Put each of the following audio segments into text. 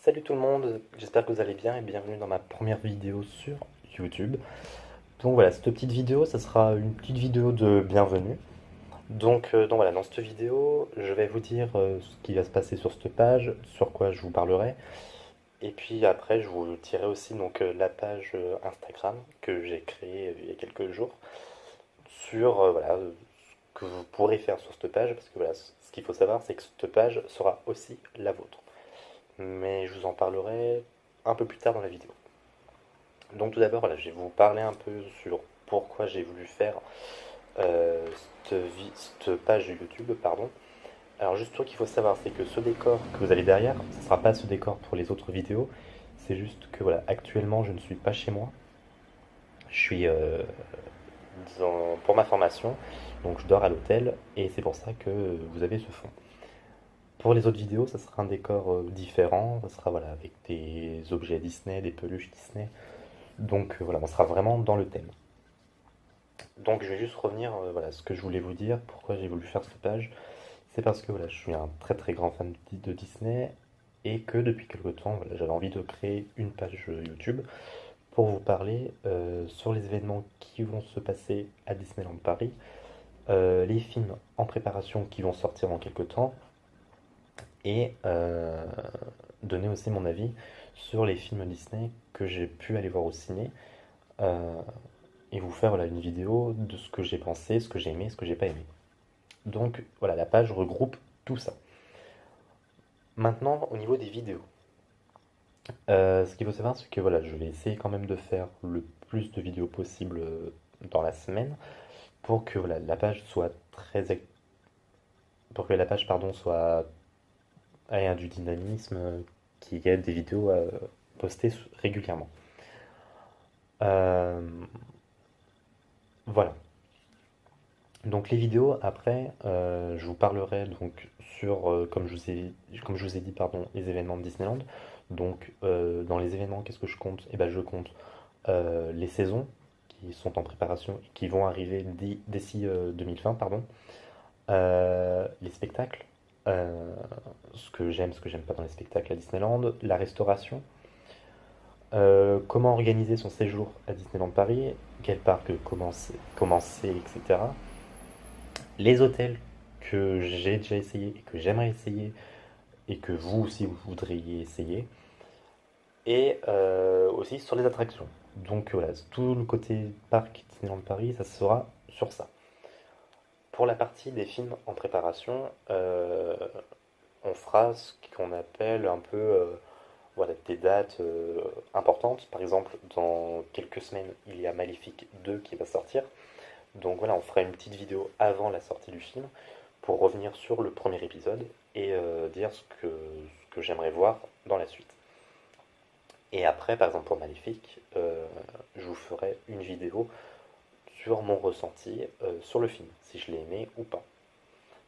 Salut tout le monde, j'espère que vous allez bien et bienvenue dans ma première vidéo sur YouTube. Donc voilà, cette petite vidéo, ça sera une petite vidéo de bienvenue. Donc voilà, dans cette vidéo, je vais vous dire ce qui va se passer sur cette page, sur quoi je vous parlerai. Et puis après, je vous tirerai aussi la page Instagram que j'ai créée il y a quelques jours sur ce que vous pourrez faire sur cette page, parce que voilà, ce qu'il faut savoir, c'est que cette page sera aussi la vôtre. Mais je vous en parlerai un peu plus tard dans la vidéo. Donc tout d'abord, voilà, je vais vous parler un peu sur pourquoi j'ai voulu faire euh, cette page YouTube, pardon. Alors juste ce qu'il faut savoir, c'est que ce décor que vous avez derrière, ce ne sera pas ce décor pour les autres vidéos. C'est juste que voilà, actuellement, je ne suis pas chez moi. Je suis pour ma formation, donc je dors à l'hôtel et c'est pour ça que vous avez ce fond. Pour les autres vidéos, ça sera un décor différent, ça sera voilà, avec des objets Disney, des peluches Disney. Donc voilà, on sera vraiment dans le thème. Donc je vais juste revenir voilà, ce que je voulais vous dire, pourquoi j'ai voulu faire cette page. C'est parce que voilà, je suis un très très grand fan de Disney et que depuis quelque temps, voilà, j'avais envie de créer une page YouTube pour vous parler sur les événements qui vont se passer à Disneyland Paris, les films en préparation qui vont sortir en quelque temps et donner aussi mon avis sur les films Disney que j'ai pu aller voir au ciné euh, et vous faire voilà, une vidéo de ce que j'ai pensé, ce que j'ai aimé, ce que j'ai pas aimé. Donc voilà, la page regroupe tout ça. Maintenant, au niveau des vidéos, ce qu'il faut savoir, c'est que voilà, je vais essayer quand même de faire le plus de vidéos possible dans la semaine pour que voilà, la page soit pour que la page pardon soit ait du dynamisme, qu'il y ait des vidéos postées régulièrement. Euh, voilà. Donc les vidéos, après, je vous parlerai donc sur, comme je vous ai dit, pardon, les événements de Disneyland. Donc dans les événements, qu'est-ce que je compte? Eh ben, je compte les saisons qui sont en préparation et qui vont arriver d'ici 2020, pardon. Les spectacles, ce que j'aime pas dans les spectacles à Disneyland, la restauration, comment organiser son séjour à Disneyland Paris, quel parc commencer, etc. Les hôtels que j'ai déjà essayé et que j'aimerais essayer et que vous aussi vous voudriez essayer. Et aussi sur les attractions. Donc voilà, tout le côté parc Disneyland Paris, ça sera sur ça. Pour la partie des films en préparation, on fera ce qu'on appelle un peu voilà, des dates importantes. Par exemple, dans quelques semaines, il y a Maléfique 2 qui va sortir. Donc voilà, on fera une petite vidéo avant la sortie du film pour revenir sur le premier épisode et dire ce que j'aimerais voir dans la suite. Et après, par exemple pour Maléfique, je vous ferai une vidéo sur mon ressenti sur le film, si je l'ai aimé ou pas.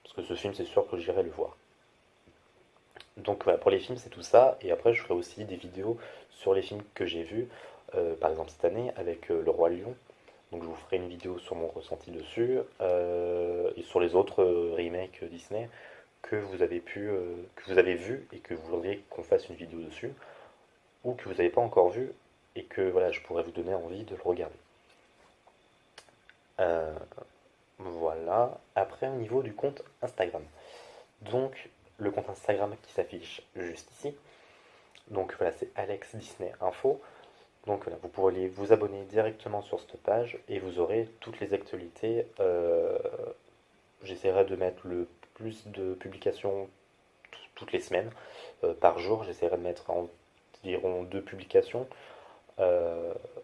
Parce que ce film, c'est sûr que j'irai le voir. Donc voilà, pour les films, c'est tout ça. Et après, je ferai aussi des vidéos sur les films que j'ai vus, par exemple cette année avec Le Roi Lion. Donc je vous ferai une vidéo sur mon ressenti dessus et sur les autres remakes Disney que vous avez vu et que vous voudriez qu'on fasse une vidéo dessus ou que vous n'avez pas encore vu et que voilà, je pourrais vous donner envie de le regarder. Euh, voilà. Après, au niveau du compte Instagram. Donc, le compte Instagram qui s'affiche juste ici. Donc voilà, c'est Alex Disney Info. Donc voilà, vous pourrez vous abonner directement sur cette page et vous aurez toutes les actualités. J'essaierai de mettre le plus de publications toutes les semaines. Par jour, j'essaierai de mettre environ 2 publications.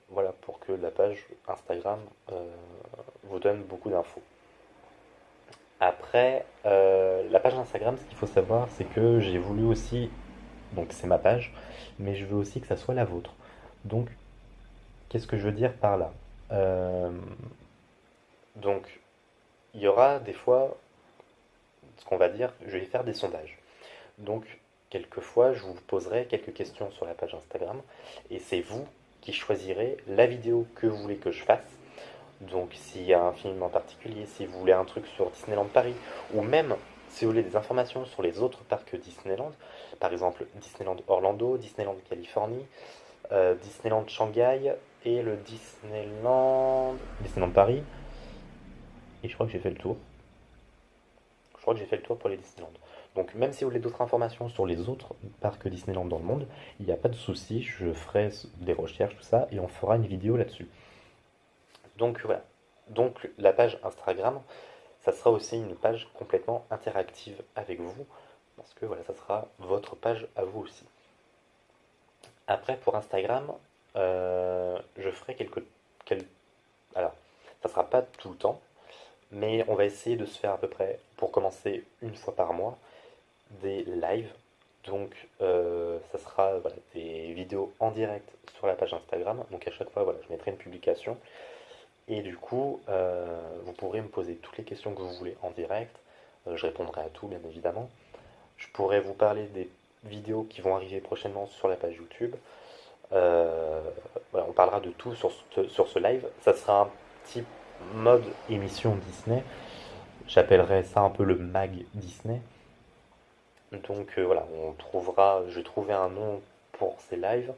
Voilà, pour que la page Instagram vous donne beaucoup d'infos. Après, la page Instagram, ce qu'il faut savoir, c'est que j'ai voulu aussi, donc c'est ma page, mais je veux aussi que ça soit la vôtre. Donc, qu'est-ce que je veux dire par là? Euh, donc, il y aura des fois, ce qu'on va dire, je vais faire des sondages. Donc, quelquefois, je vous poserai quelques questions sur la page Instagram, et c'est vous qui choisirez la vidéo que vous voulez que je fasse. Donc, s'il y a un film en particulier, si vous voulez un truc sur Disneyland Paris, ou même Si vous voulez des informations sur les autres parcs Disneyland, par exemple Disneyland Orlando, Disneyland Californie, Disneyland Shanghai et le Disneyland Paris. Et je crois que j'ai fait le tour. Je crois que j'ai fait le tour pour les Disneyland. Donc même si vous voulez d'autres informations sur les autres parcs Disneyland dans le monde, il n'y a pas de souci, je ferai des recherches, tout ça, et on fera une vidéo là-dessus. Donc voilà. Donc la page Instagram, ça sera aussi une page complètement interactive avec vous, parce que voilà, ça sera votre page à vous aussi. Après, pour Instagram, je ferai alors, ça sera pas tout le temps, mais on va essayer de se faire à peu près, pour commencer, une fois par mois, des lives. Donc, ça sera voilà, des vidéos en direct sur la page Instagram. Donc, à chaque fois, voilà, je mettrai une publication. Et du coup, vous pourrez me poser toutes les questions que vous voulez en direct. Je répondrai à tout, bien évidemment. Je pourrais vous parler des vidéos qui vont arriver prochainement sur la page YouTube. Euh, voilà, on parlera de tout sur ce live. Ça sera un petit mode émission Disney. J'appellerais ça un peu le mag Disney. Donc voilà, je vais trouver un nom pour ces lives.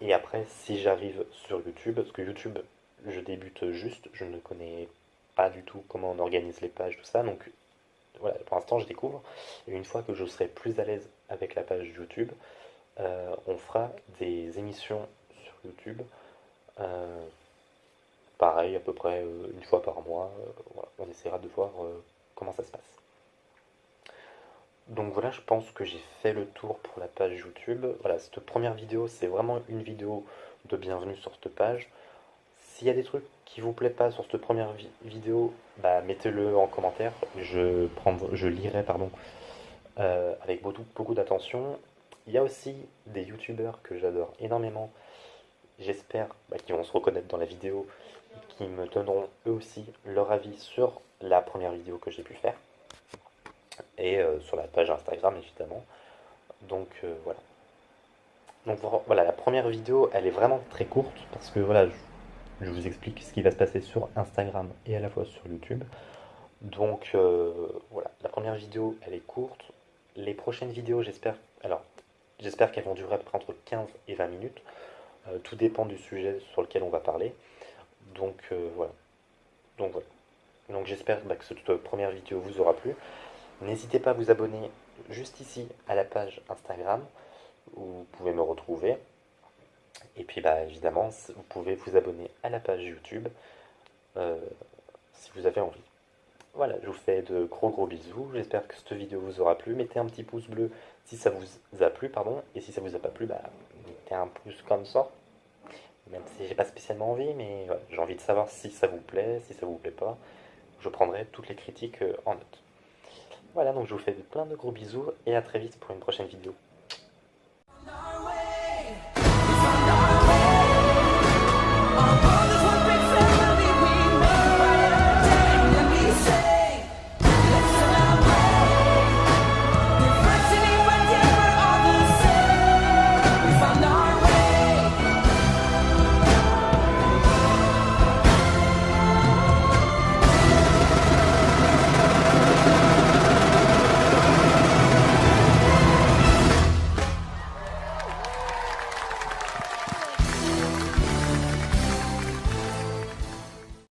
Et après, si j'arrive sur YouTube, parce que YouTube, je débute juste, je ne connais pas du tout comment on organise les pages, tout ça. Donc voilà, pour l'instant, je découvre. Et une fois que je serai plus à l'aise avec la page YouTube, on fera des émissions sur YouTube. Euh, Pareil, à peu près une fois par mois. Voilà, on essaiera de voir comment ça se passe. Donc voilà, je pense que j'ai fait le tour pour la page YouTube. Voilà, cette première vidéo, c'est vraiment une vidéo de bienvenue sur cette page. S'il y a des trucs qui vous plaît pas sur cette première vidéo, bah, mettez-le en commentaire. Je lirai pardon, avec beaucoup d'attention. Il y a aussi des youtubeurs que j'adore énormément. J'espère qu'ils vont se reconnaître dans la vidéo et qui me donneront eux aussi leur avis sur la première vidéo que j'ai pu faire. Et sur la page Instagram évidemment. Donc voilà. Donc voilà, la première vidéo, elle est vraiment très courte parce que voilà, je vous explique ce qui va se passer sur Instagram et à la fois sur YouTube. Donc voilà, la première vidéo, elle est courte. Les prochaines vidéos, j'espère qu'elles vont durer à peu près entre 15 et 20 minutes. Tout dépend du sujet sur lequel on va parler. Donc voilà. Donc voilà. Donc j'espère que cette première vidéo vous aura plu. N'hésitez pas à vous abonner juste ici à la page Instagram où vous pouvez me retrouver. Et puis bah évidemment, vous pouvez vous abonner à la page YouTube euh, si vous avez envie. Voilà, je vous fais de gros bisous. J'espère que cette vidéo vous aura plu. Mettez un petit pouce bleu si ça vous a plu, pardon. Et si ça vous a pas plu, bah mettez un pouce comme ça. Même si j'ai pas spécialement envie, mais voilà, j'ai envie de savoir si ça vous plaît, si ça vous plaît pas. Je prendrai toutes les critiques en note. Voilà, donc je vous fais plein de gros bisous et à très vite pour une prochaine vidéo.